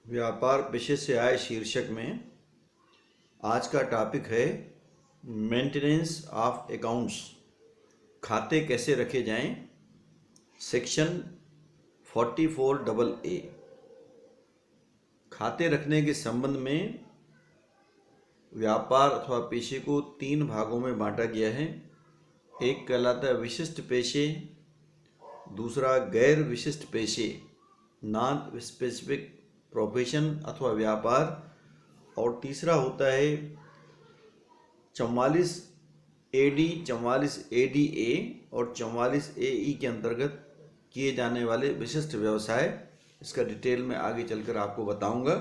व्यापार पेशे से आय शीर्षक में आज का टॉपिक है मेंटेनेंस ऑफ अकाउंट्स। खाते कैसे रखे जाएं। Section 44AA। खाते रखने के संबंध में व्यापार अथवा पेशे को 3 भागों में बांटा गया है। एक कहलाता है विशिष्ट पेशे, दूसरा गैर विशिष्ट पेशे नॉन स्पेसिफिक प्रोफेशन अथवा व्यापार, और तीसरा होता है 44 AD, 44 ADA और 44 AE के अंतर्गत किए जाने वाले विशिष्ट व्यवसाय। इसका डिटेल में आगे चलकर आपको बताऊंगा।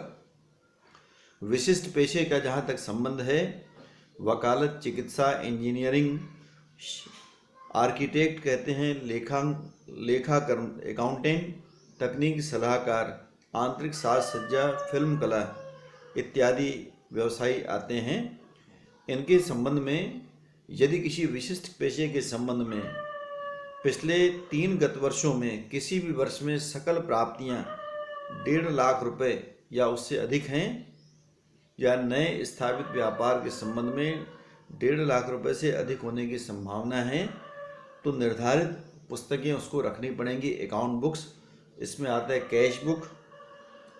विशिष्ट पेशे का जहाँ तक संबंध है, वकालत, चिकित्सा, इंजीनियरिंग, आर्किटेक्ट कहते हैं, लेखाकर्म, अकाउंटेंट, तकनीकी सलाहकार, आंतरिक साज सज्जा, फिल्म कला इत्यादि व्यवसायी आते हैं। इनके संबंध में यदि किसी विशिष्ट पेशे के संबंध में पिछले 3 गत वर्षों में किसी भी वर्ष में सकल प्राप्तियां 1.5 लाख रुपए या उससे अधिक हैं, या नए स्थापित व्यापार के संबंध में 1.5 लाख रुपए से अधिक होने की संभावना है, तो निर्धारित पुस्तकें उसको रखनी पड़ेंगी। अकाउंट बुक्स, इसमें आता है कैश बुक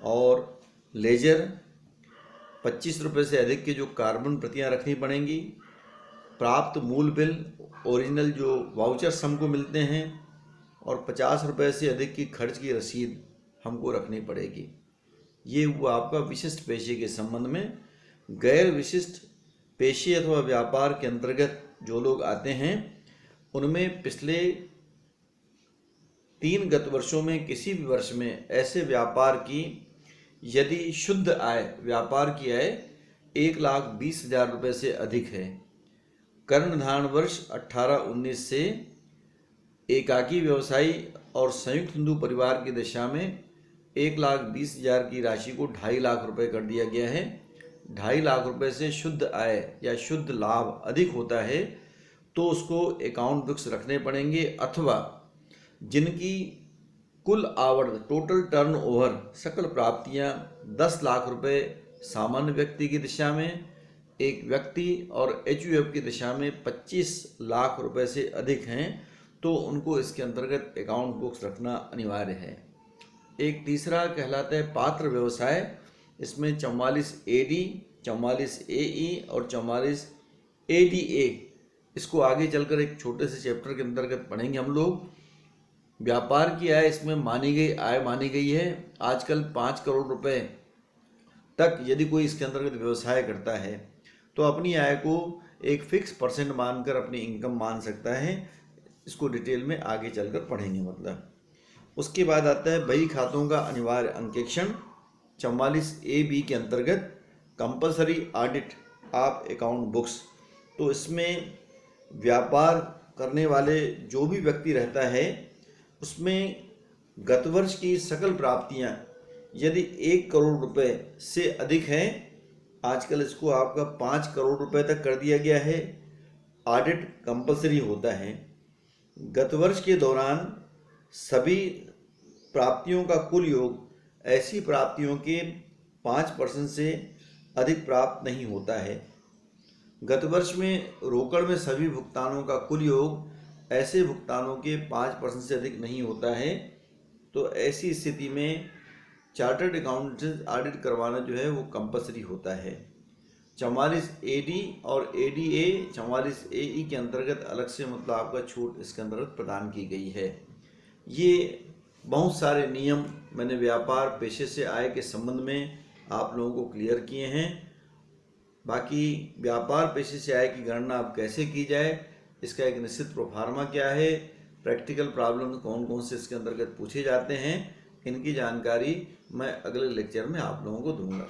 और लेजर। 25 रुपये से अधिक की जो कार्बन प्रतियां रखनी पड़ेंगी। प्राप्त मूल बिल, ओरिजिनल जो वाउचर्स हमको मिलते हैं, और 50 रुपये से अधिक की खर्च की रसीद हमको रखनी पड़ेगी। ये हुआ आपका विशिष्ट पेशे के संबंध में। गैर विशिष्ट पेशे अथवा व्यापार के अंतर्गत जो लोग आते हैं, उनमें पिछले 3 गत वर्षों में किसी भी वर्ष में ऐसे व्यापार की यदि शुद्ध आय, व्यापार की आय 1,20,000 रुपये से अधिक है, कर्णधारण वर्ष 18-19 से एकाकी व्यवसायी और संयुक्त हिंदू परिवार की दशा में 1,20,000 की राशि को 2.5 लाख रुपए कर दिया गया है। 2.5 लाख रुपए से शुद्ध आय या शुद्ध लाभ अधिक होता है तो उसको अकाउंट बुक्स रखने पड़ेंगे, अथवा जिनकी कुल आवर्त, टोटल टर्नओवर, सकल प्राप्तियां 10 लाख रुपए सामान्य व्यक्ति की दिशा में, एक व्यक्ति और HUF की दिशा में 25 लाख रुपए से अधिक हैं, तो उनको इसके अंतर्गत अकाउंट बुक्स रखना अनिवार्य है। एक तीसरा कहलाता है पात्र व्यवसाय। इसमें 44 AD, 44 AE और 44 ADA, इसको आगे चलकर एक छोटे से चैप्टर के अंतर्गत पढ़ेंगे हम लोग। व्यापार की आय इसमें आय मानी गई है आजकल 5 करोड़ रुपए तक। यदि कोई इसके अंतर्गत व्यवसाय करता है तो अपनी आय को एक फिक्स % मानकर अपनी इनकम मान सकता है। इसको डिटेल में आगे चलकर पढ़ेंगे। मतलब उसके बाद आता है बही खातों का अनिवार्य अंकेक्षण। 44 AB के अंतर्गत compulsory audit of account books. तो इसमें व्यापार करने वाले जो भी व्यक्ति रहता है, उसमें गत वर्ष की सकल प्राप्तियां यदि 1 करोड़ रुपए से अधिक हैं, आजकल इसको आपका 5 करोड़ रुपए तक कर दिया गया है, ऑडिट कंपलसरी होता है। गत वर्ष के दौरान सभी प्राप्तियों का कुल योग ऐसी प्राप्तियों के 5% से अधिक प्राप्त नहीं होता है। गत वर्ष में रोकड़ में सभी भुगतानों का कुल योग ऐसे भुगतानों के 5% से अधिक नहीं होता है, तो ऐसी स्थिति में चार्टर्ड अकाउंटेंट से ऑडिट करवाना जो है वो कंपलसरी होता है। 44 AD और ADA, 44 AE के अंतर्गत अलग से मतलब आपका छूट इसके अंतर्गत प्रदान की गई है। ये बहुत सारे नियम मैंने व्यापार पेशे से आय के संबंध में आप लोगों को क्लियर किए हैं। बाकी व्यापार पेशे से आय की गणना अब कैसे की जाए, इसका एक निश्चित प्रोफार्मा क्या है, प्रैक्टिकल प्रॉब्लम कौन कौन से इसके अंतर्गत पूछे जाते हैं, इनकी जानकारी मैं अगले लेक्चर में आप लोगों को दूंगा।